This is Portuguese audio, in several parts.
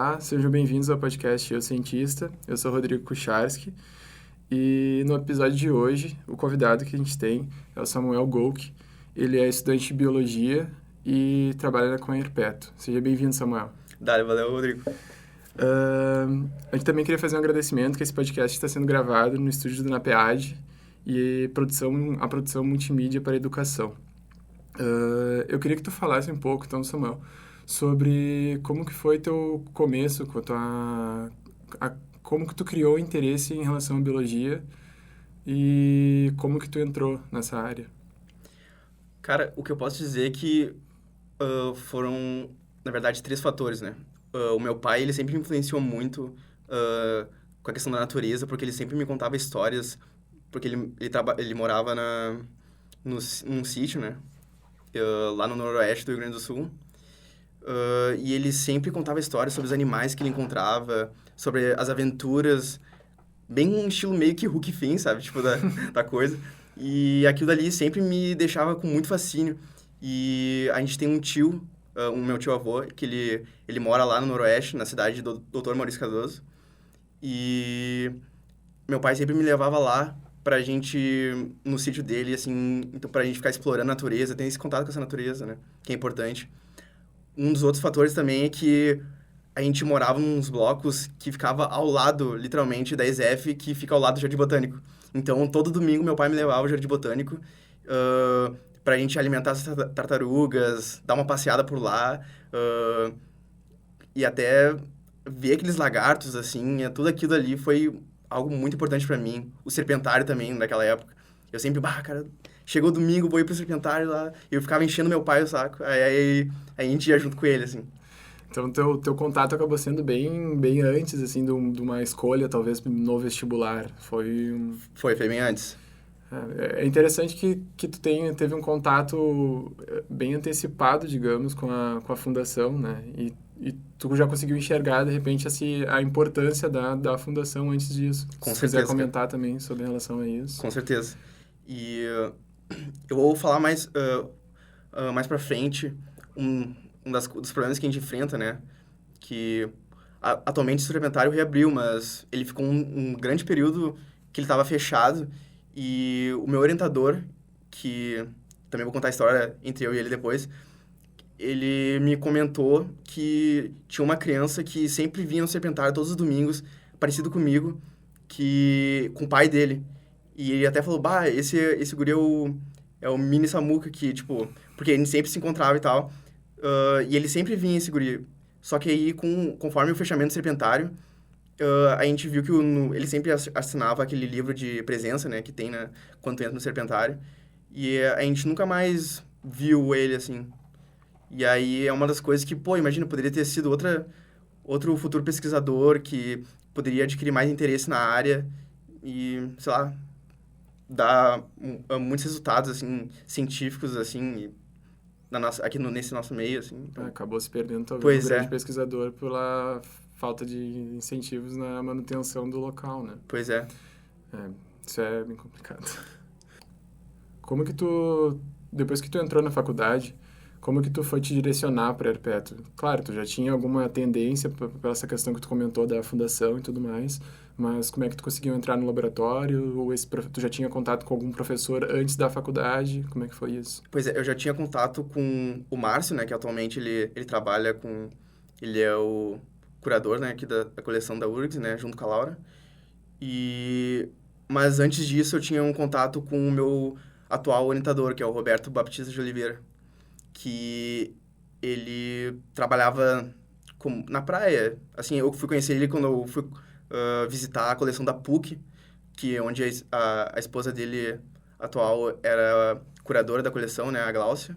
Olá, sejam bem-vindos ao podcast Eu Cientista. Eu sou Rodrigo Kucharski e no episódio de hoje, o convidado que a gente tem é o Samuel Golk. Ele é estudante de Biologia e trabalha na Coerpeto. Seja bem-vindo, Samuel. Valeu, Rodrigo. A gente também queria fazer um agradecimento que esse podcast está sendo gravado no estúdio do NAPEAD e a produção multimídia para a educação. Eu queria que tu falasse um pouco, então, Samuel, sobre como que foi teu começo, como que tu criou interesse em relação à biologia e como que tu entrou nessa área. Cara, o que eu posso dizer é que foram, na verdade, 3 fatores, né? O meu pai, ele sempre me influenciou muito com a questão da natureza, porque ele sempre me contava histórias, porque ele morava num sítio, né? Lá no noroeste do Rio Grande do Sul. E ele sempre contava histórias sobre os animais que ele encontrava, sobre as aventuras, bem um estilo meio que Huck Finn, sabe? Tipo, da coisa. E aquilo dali sempre me deixava com muito fascínio. E a gente tem um tio, meu tio-avô, que ele mora lá no noroeste, na cidade do Dr. Maurício Cardoso. E meu pai sempre me levava lá pra gente, no sítio dele, assim, então pra gente ficar explorando a natureza, ter esse contato com essa natureza, né? Que é importante. Um dos outros fatores também é que a gente morava nos blocos que ficava ao lado, literalmente, da ESEF, que fica ao lado do Jardim Botânico. Então, todo domingo, meu pai me levava ao Jardim Botânico pra gente alimentar as tartarugas, dar uma passeada por lá, e até ver aqueles lagartos, assim, tudo aquilo ali foi algo muito importante pra mim. O serpentário também, naquela época. Eu sempre, cara, chegou domingo, vou ir pro serpentário lá. E eu ficava enchendo meu pai o saco. Aí a gente ia junto com ele, assim. Então, teu contato acabou sendo bem antes, assim, de uma escolha, talvez, no vestibular. Foi bem antes. É interessante que tu teve um contato bem antecipado, digamos, com a fundação, né? E tu já conseguiu enxergar, de repente, assim, a importância da fundação antes disso. Com Se certeza, quiser comentar também sobre relação a isso. Com certeza. E eu vou falar mais pra frente dos problemas que a gente enfrenta, né? Que atualmente o serpentário reabriu, mas ele ficou um grande período que ele estava fechado. E o meu orientador, que também vou contar a história entre eu e ele depois, ele me comentou que tinha uma criança que sempre vinha no serpentário todos os domingos, parecido comigo, com o pai dele. E ele até falou, esse guri é o mini Samuca, que, tipo... Porque ele sempre se encontrava e tal. E ele sempre vinha, esse guri. Só que aí, conforme o fechamento do serpentário, a gente viu que ele sempre assinava aquele livro de presença, né? Que tem, né? Quando tu entra no serpentário. E a gente nunca mais viu ele, assim. E aí é uma das coisas que, imagina, poderia ter sido outro futuro pesquisador que poderia adquirir mais interesse na área e, sei lá, dar muitos resultados, assim, científicos, assim, nesse nosso meio, assim. Então... Acabou se perdendo, talvez, Pois um grande é. pesquisador pela falta de incentivos na manutenção do local, né? Pois é. Isso é bem complicado. Como que depois que tu entrou na faculdade, como que tu foi te direcionar para a Herpeto? Claro, tu já tinha alguma tendência pela essa questão que tu comentou da fundação e tudo mais, mas como é que tu conseguiu entrar no laboratório? Ou tu já tinha contato com algum professor antes da faculdade? Como é que foi isso? Pois é, eu já tinha contato com o Márcio, né, que atualmente ele trabalha com... Ele é o curador, né, aqui da coleção da URGS, né, junto com a Laura. Mas antes disso eu tinha um contato com o meu atual orientador, que é o Roberto Baptista de Oliveira, que ele trabalhava na praia. Assim, eu fui conhecer ele quando eu fui visitar a coleção da PUC, que é onde a esposa dele atual era curadora da coleção, né, a Gláucia.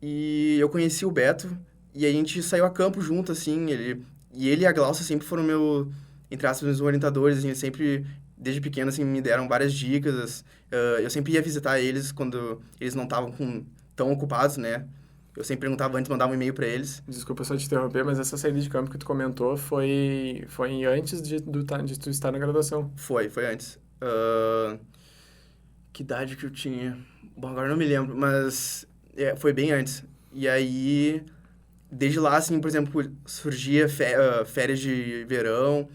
E eu conheci o Beto e a gente saiu a campo junto, assim, ele e a Gláucia sempre foram entre aspas, meus orientadores, assim, sempre, desde pequeno, assim, me deram várias dicas. Eu sempre ia visitar eles quando eles não estavam tão ocupados, né? Eu sempre perguntava antes, mandava um e-mail para eles. Desculpa só te interromper, mas essa saída de campo que tu comentou foi antes de tu estar na graduação. Foi antes. Que idade que eu tinha? Bom, agora não me lembro, mas foi bem antes. E aí desde lá, assim, por exemplo, surgia férias de verão,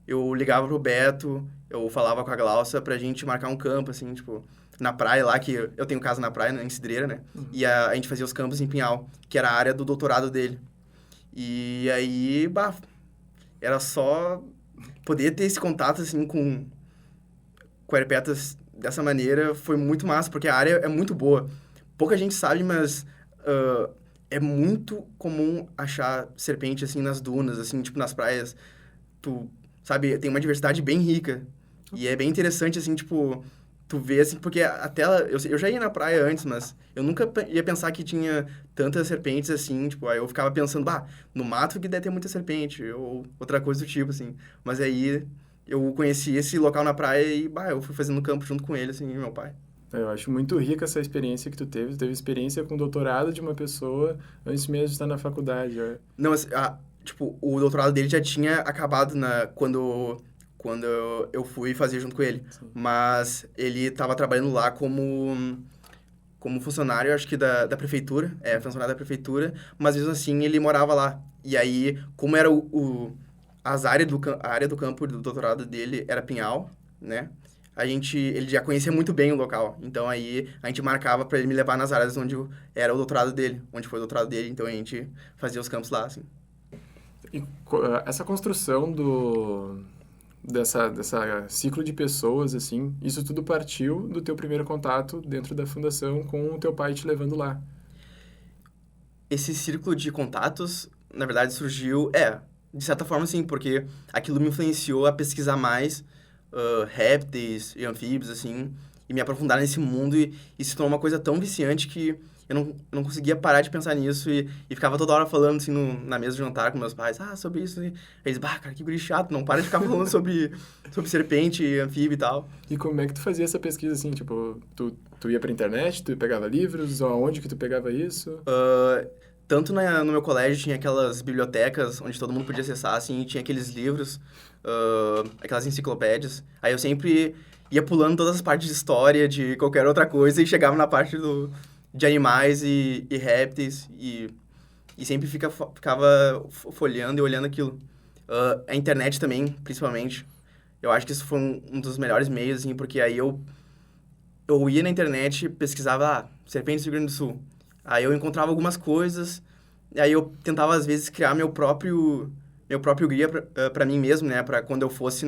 eu ligava pro Beto, eu falava com a Glaucia pra gente marcar um campo, assim, tipo, na praia lá, que eu tenho casa na praia, em Cidreira, né? E a gente fazia os campos em Pinhal, que era a área do doutorado dele. E aí, bah, era só poder ter esse contato, assim, com herpetas dessa maneira foi muito massa, porque a área é muito boa. Pouca gente sabe, mas é muito comum achar serpente, assim, nas dunas, assim, tipo, nas praias. Tu, sabe, tem uma diversidade bem rica. E é bem interessante, assim, tipo, tu vê, assim, porque até eu já ia na praia antes, mas eu nunca ia pensar que tinha tantas serpentes, assim, tipo, aí eu ficava pensando, bah, no mato que deve ter muita serpente, ou outra coisa do tipo, assim. Mas aí eu conheci esse local na praia e, bah, eu fui fazendo campo junto com ele, assim, e meu pai. Eu acho muito rica essa experiência que tu teve. Tu teve experiência com o doutorado de uma pessoa antes mesmo de estar na faculdade. Não, mas, tipo, o doutorado dele já tinha acabado quando eu fui fazer junto com ele. Sim. Mas ele estava trabalhando lá como funcionário, acho que da prefeitura. Funcionário da prefeitura. Mas mesmo assim, ele morava lá. E aí, como era a área do campo do doutorado dele era Pinhal, né? Ele já conhecia muito bem o local. Então aí a gente marcava para ele me levar nas áreas onde era o doutorado dele, onde foi o doutorado dele. Então a gente fazia os campos lá, assim. E essa construção dessa ciclo de pessoas, assim, isso tudo partiu do teu primeiro contato dentro da fundação com o teu pai te levando lá. Esse círculo de contatos, na verdade, surgiu, de certa forma, sim, porque aquilo me influenciou a pesquisar mais répteis e anfíbios, assim, e me aprofundar nesse mundo, e se tornou uma coisa tão viciante que eu não conseguia parar de pensar nisso, e ficava toda hora falando, assim, na mesa de jantar com meus pais, sobre isso, e eles, cara, que guri chato, não para de ficar falando sobre serpente, anfíbio e tal. E como é que tu fazia essa pesquisa, assim, tipo, tu ia pra internet, tu pegava livros, aonde que tu pegava isso? Tanto no meu colégio tinha aquelas bibliotecas onde todo mundo podia acessar, assim, e tinha aqueles livros, aquelas enciclopédias. Aí eu sempre ia pulando todas as partes de história, de qualquer outra coisa, e chegava na parte de animais e répteis, e sempre ficava folheando e olhando aquilo. A internet também, principalmente. Eu acho que isso foi um dos melhores meios, assim, porque aí eu ia na internet, pesquisava, serpentes do Rio Grande do Sul. Aí eu encontrava algumas coisas, e aí eu tentava, às vezes, criar meu próprio guia pra mim mesmo, né? Pra quando eu fosse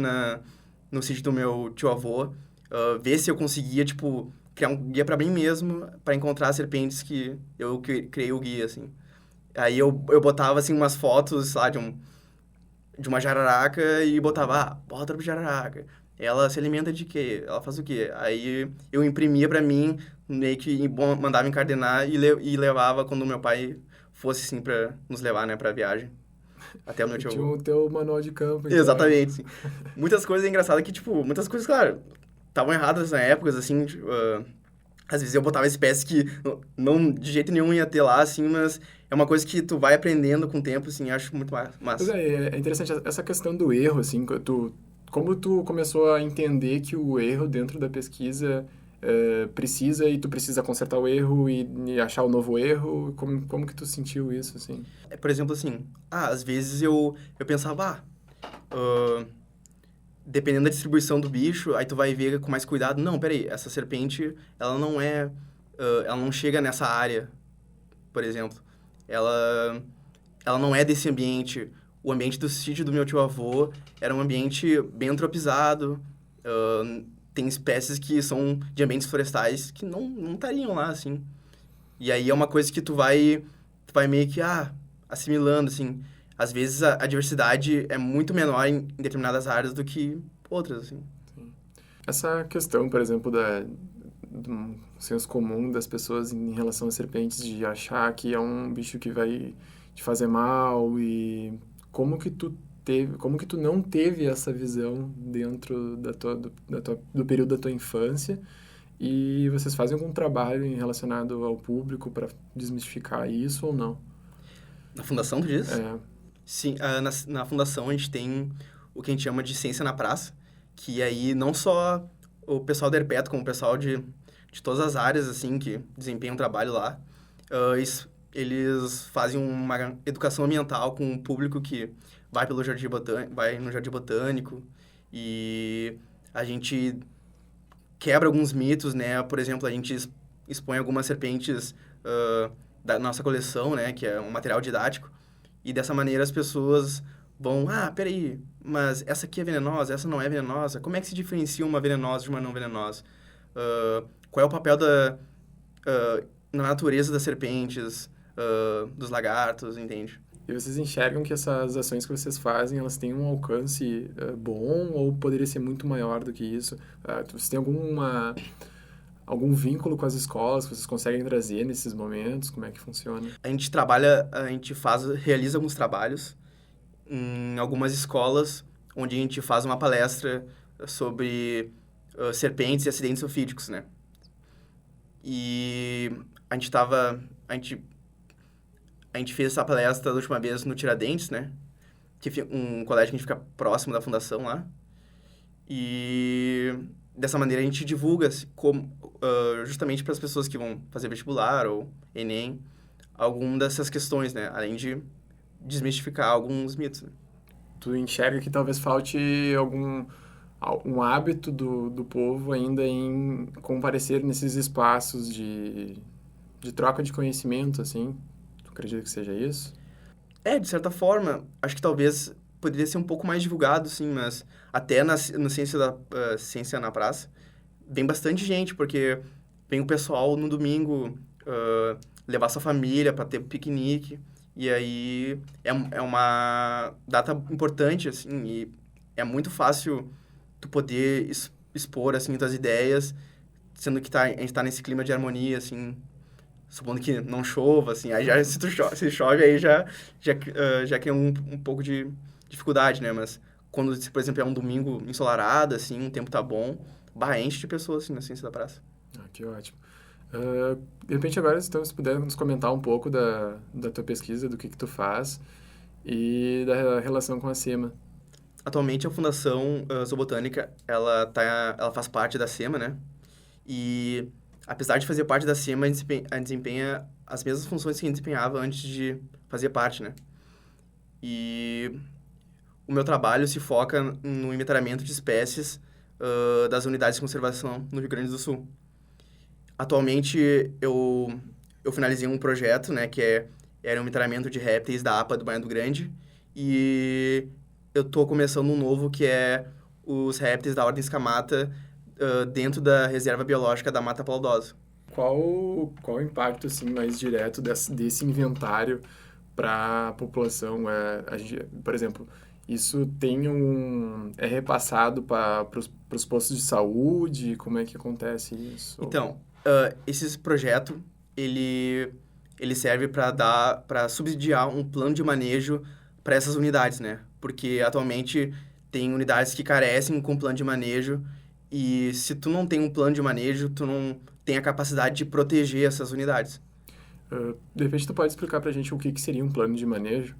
no sítio do meu tio-avô, ver se eu conseguia, tipo, criar um guia pra mim mesmo, pra encontrar serpentes que eu criei o guia, assim. Aí eu botava, assim, umas fotos, lá, de uma jararaca e botava, bota pra jararaca. Ela se alimenta de quê? Ela faz o quê? Aí eu imprimia pra mim, meio que mandava encardenar e levava quando meu pai fosse, assim, pra nos levar, né, pra viagem. Até o meu tio. Tinha o teu manual de campo. Então. Exatamente, sim. Muitas coisas engraçadas que, tipo, muitas coisas, claro, estavam erradas na época, assim, às vezes eu botava espécies que não de jeito nenhum ia ter lá, assim, mas é uma coisa que tu vai aprendendo com o tempo, assim, acho muito massa. Pois é interessante essa questão do erro, assim, como tu começou a entender que o erro dentro da pesquisa tu precisa consertar o erro e achar o novo erro, como que tu sentiu isso, assim? Por exemplo, assim, às vezes eu pensava, dependendo da distribuição do bicho, aí tu vai ver com mais cuidado, não, peraí, essa serpente, ela não chega nessa área, por exemplo. Ela não é desse ambiente. O ambiente do sítio do meu tio-avô era um ambiente bem antropizado, tem espécies que são de ambientes florestais que não estariam lá, assim. E aí é uma coisa que tu vai meio que, assimilando, assim. Às vezes a diversidade é muito menor em determinadas áreas do que outras, assim. Sim. Essa questão, por exemplo, do senso comum das pessoas em relação às serpentes, de achar que é um bicho que vai te fazer mal, e como que tu não teve essa visão dentro do período da tua infância, e vocês fazem algum trabalho relacionado ao público para desmistificar isso ou não? Na fundação, tu diz? É. Sim, na fundação a gente tem o que a gente chama de ciência na praça, que aí não só o pessoal da Herpeto, como o pessoal de todas as áreas, assim, que desempenham trabalho lá, eles fazem uma educação ambiental com um público que vai pelo vai no Jardim Botânico e a gente quebra alguns mitos, né? Por exemplo, a gente expõe algumas serpentes da nossa coleção, né? Que é um material didático. E dessa maneira as pessoas vão, peraí, mas essa aqui é venenosa, essa não é venenosa. Como é que se diferencia uma venenosa de uma não venenosa? Qual é o papel na natureza das serpentes, dos lagartos, entende? E vocês enxergam que essas ações que vocês fazem, elas têm um alcance bom ou poderia ser muito maior do que isso? Vocês têm algum vínculo com as escolas que vocês conseguem trazer nesses momentos? Como é que funciona? A gente realiza alguns trabalhos em algumas escolas, onde a gente faz uma palestra sobre serpentes e acidentes ofídicos, né? E a gente fez essa palestra da última vez no Tiradentes, né? Um colégio que a gente fica próximo da fundação lá. E dessa maneira a gente divulga justamente para as pessoas que vão fazer vestibular ou Enem, alguma dessas questões, né? Além de desmistificar alguns mitos, né? Tu enxerga que talvez falte um hábito do povo ainda em comparecer nesses espaços de troca de conhecimento, assim? Tu acredita que seja isso? De certa forma, acho que talvez poderia ser um pouco mais divulgado, sim, mas até no Ciência na Praça, vem bastante gente, porque vem o pessoal no domingo levar sua família para ter piquenique, e aí é uma data importante, assim, e é muito fácil tu poder expor, assim, tuas ideias, sendo que a gente tá nesse clima de harmonia, assim, supondo que não chova, assim, aí já se chove, aí já cria um pouco de dificuldade, né? Mas quando, por exemplo, é um domingo ensolarado, assim, o tempo tá bom, enche de pessoas, assim, na Ciência da Praça. Que ótimo. De repente agora, então, se puder nos comentar um pouco da tua pesquisa, do que tu faz e da relação com a SEMA. Atualmente a Fundação Zoobotânica, ela faz parte da SEMA, né? E apesar de fazer parte da SEMA, a gente desempenha as mesmas funções que a gente desempenhava antes de fazer parte, né? E o meu trabalho se foca no inventariamento de espécies das unidades de conservação no Rio Grande do Sul. Atualmente, eu finalizei um projeto, né, era um inventariamento de répteis da APA do Baiano Grande, e eu estou começando um novo, que é os répteis da Ordem Escamata dentro da Reserva Biológica da Mata Paludosa. Qual o impacto, assim, mais direto desse inventário para a população? Por exemplo, isso é repassado para os postos de saúde? Como é que acontece isso? Então, esse projeto, ele serve para subsidiar um plano de manejo para essas unidades, né? Porque atualmente tem unidades que carecem com plano de manejo, e se tu não tem um plano de manejo, tu não tem a capacidade de proteger essas unidades. De repente, tu pode explicar pra gente o que seria um plano de manejo?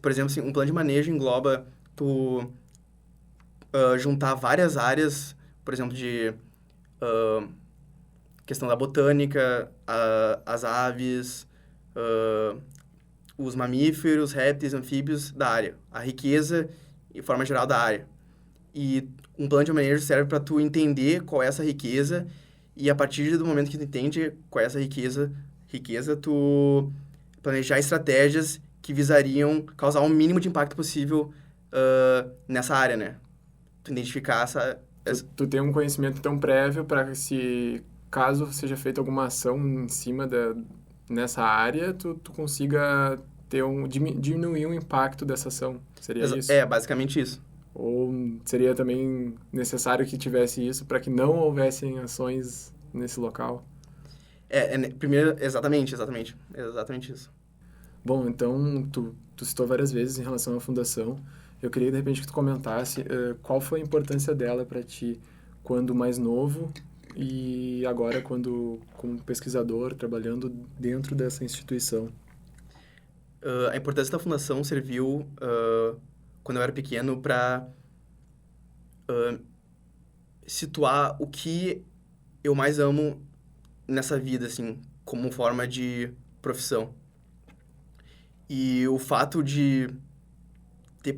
Por exemplo, assim, um plano de manejo engloba tu juntar várias áreas, por exemplo, de questão da botânica, as aves, os mamíferos, répteis, anfíbios da área, a riqueza e forma geral da área. E um plano de manejo serve para tu entender qual é essa riqueza, e a partir do momento que tu entende qual é essa riqueza, tu planejar estratégias que visariam causar o mínimo de impacto possível nessa área, né? Tu identificar essa... Tu tem um conhecimento tão prévio para que, se caso seja feita alguma ação em cima nessa área, tu consiga diminuir o impacto dessa ação. Seria isso? É, basicamente isso. Ou seria também necessário que tivesse isso para que não houvessem ações nesse local? Primeiro, exatamente isso. Bom, então, tu citou várias vezes em relação à fundação. Eu queria, de repente, que tu comentasse qual foi a importância dela para ti quando mais novo e agora como pesquisador, trabalhando dentro dessa instituição. A importância da fundação serviu, quando eu era pequeno, para situar o que eu mais amo nessa vida, assim, como forma de profissão. E o fato de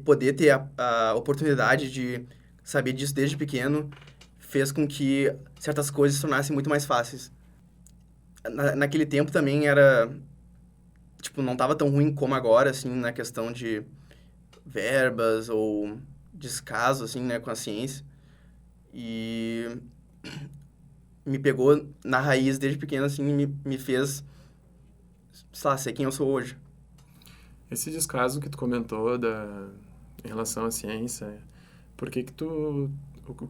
poder ter a oportunidade de saber disso desde pequeno fez com que certas coisas se tornassem muito mais fáceis. Naquele tempo também era, tipo, não tava tão ruim como agora, assim, na questão de verbas ou descaso, assim, né, com a ciência. E me pegou na raiz desde pequeno, assim, e me fez, sei lá, ser quem eu sou hoje. Esse descaso que tu comentou em relação à ciência, por que que o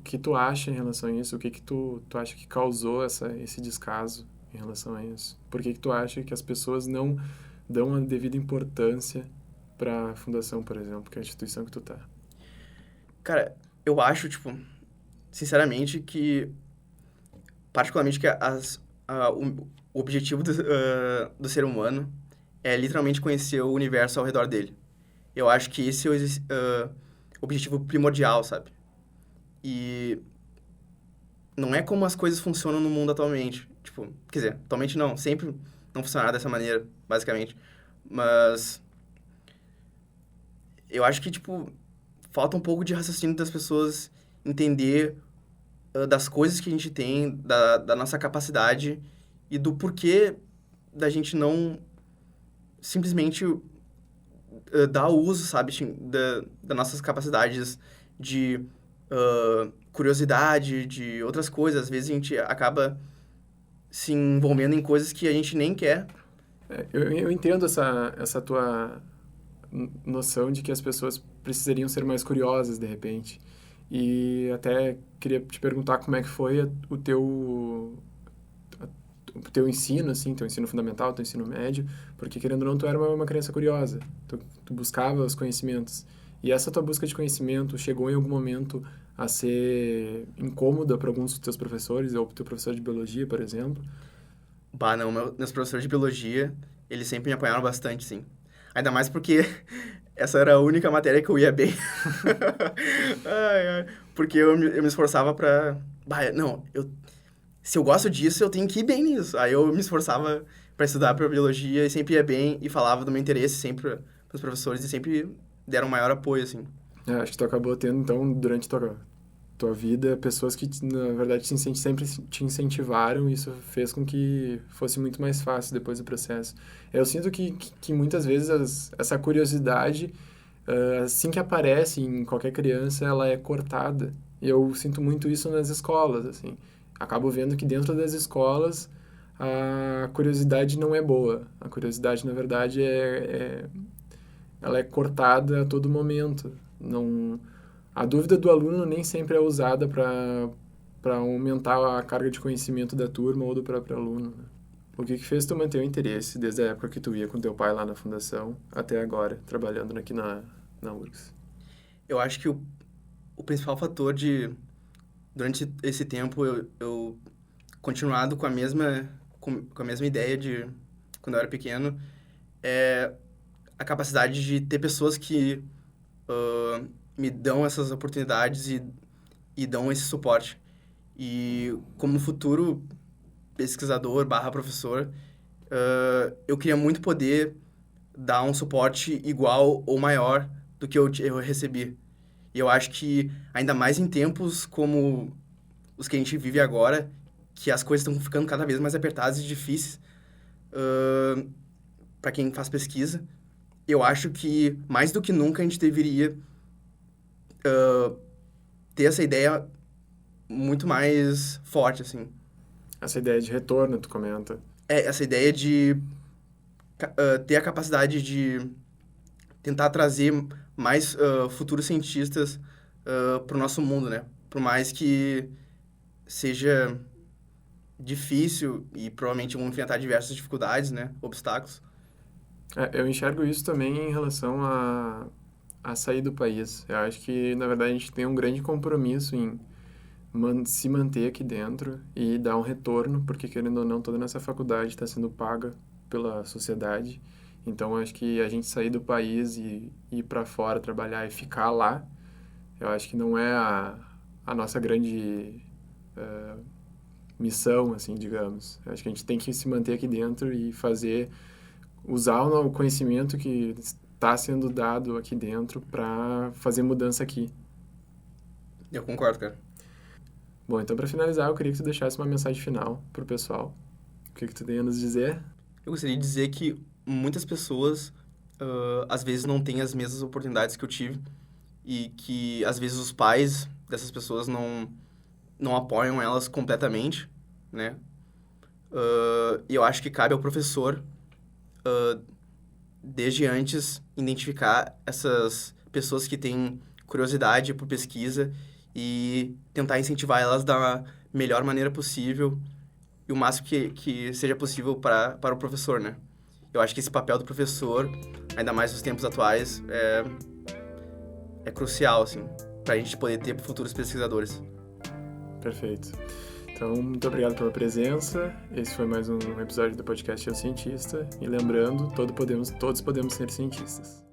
que tu acha em relação a isso? O que que tu acha que causou esse descaso em relação a isso? Por que que tu acha que as pessoas não dão a devida importância para a fundação, por exemplo, que é a instituição que tu tá? Cara, eu acho, tipo, sinceramente, que particularmente que o objetivo do ser humano é literalmente conhecer o universo ao redor dele. Eu acho que esse é o objetivo primordial, sabe? E não é como as coisas funcionam no mundo atualmente. Tipo, quer dizer, atualmente não, sempre não funcionará dessa maneira, basicamente. Mas eu acho que, tipo, falta um pouco de raciocínio das pessoas entender das coisas que a gente tem, da nossa capacidade e do porquê da gente não simplesmente dar uso, sabe, das nossas capacidades de curiosidade, de outras coisas. Às vezes a gente acaba se envolvendo em coisas que a gente nem quer. Eu entendo essa tua noção de que as pessoas precisariam ser mais curiosas, de repente. E até queria te perguntar como é que foi o teu ensino, assim, teu ensino fundamental, teu ensino médio, porque querendo ou não, tu era uma criança curiosa, tu buscava os conhecimentos. E essa tua busca de conhecimento chegou em algum momento a ser incômoda para alguns dos teus professores, ou pro teu professor de biologia, por exemplo? Bah, não, meus professores de biologia, eles sempre me apanharam bastante, sim. Ainda mais porque essa era a única matéria que eu ia bem. Ai, ai. Porque eu me esforçava pra... Bah, não, se eu gosto disso, eu tenho que ir bem nisso. Aí eu me esforçava pra estudar pra biologia e sempre ia bem e falava do meu interesse sempre pros professores e sempre deram maior apoio, assim. Acho que tu acabou tendo, então, durante tua vida, pessoas que, na verdade, sempre te incentivaram e isso fez com que fosse muito mais fácil depois do processo. Eu sinto que muitas vezes essa curiosidade, assim que aparece em qualquer criança, ela é cortada. E eu sinto muito isso nas escolas, assim. Acabo vendo que dentro das escolas a curiosidade não é boa. A curiosidade, na verdade, ela é cortada a todo momento. Não, a dúvida do aluno nem sempre é usada para aumentar a carga de conhecimento da turma ou do próprio aluno, né? O que fez tu manter o interesse desde a época que tu ia com teu pai lá na fundação até agora, trabalhando aqui na URGS? Eu acho que o principal fator durante esse tempo, eu continuado com a mesma ideia de quando eu era pequeno, é a capacidade de ter pessoas que me dão essas oportunidades e dão esse suporte. E como futuro pesquisador barra professor, eu queria muito poder dar um suporte igual ou maior do que eu recebi. E eu acho que, ainda mais em tempos como os que a gente vive agora, que as coisas estão ficando cada vez mais apertadas e difíceis para quem faz pesquisa, eu acho que, mais do que nunca, a gente deveria ter essa ideia muito mais forte, assim. Essa ideia de retorno, tu comenta. Essa ideia de ter a capacidade de tentar trazer mais futuros cientistas para o nosso mundo, né? Por mais que seja difícil e provavelmente vão enfrentar diversas dificuldades, né? Obstáculos. Eu enxergo isso também em relação a sair do país. Eu acho que, na verdade, a gente tem um grande compromisso em se manter aqui dentro e dar um retorno, porque, querendo ou não, toda nossa faculdade está sendo paga pela sociedade. Então, acho que a gente sair do país e ir para fora trabalhar e ficar lá, eu acho que não é a nossa grande missão, assim, digamos. Eu acho que a gente tem que se manter aqui dentro e fazer usar o conhecimento que está sendo dado aqui dentro para fazer mudança aqui. Eu concordo, cara. Bom, então para finalizar, eu queria que tu deixasse uma mensagem final pro pessoal. O que tu tem a nos dizer? Eu gostaria de dizer que muitas pessoas, às vezes, não têm as mesmas oportunidades que eu tive e que, às vezes, os pais dessas pessoas não apoiam elas completamente, né? E eu acho que cabe ao professor, desde antes, identificar essas pessoas que têm curiosidade por pesquisa e tentar incentivar elas da melhor maneira possível e o máximo que seja possível para o professor, né? Eu acho que esse papel do professor, ainda mais nos tempos atuais, é crucial, assim, para a gente poder ter futuros pesquisadores. Perfeito. Então, muito obrigado pela presença. Esse foi mais um episódio do podcast Eu Cientista. E lembrando, todos podemos ser cientistas.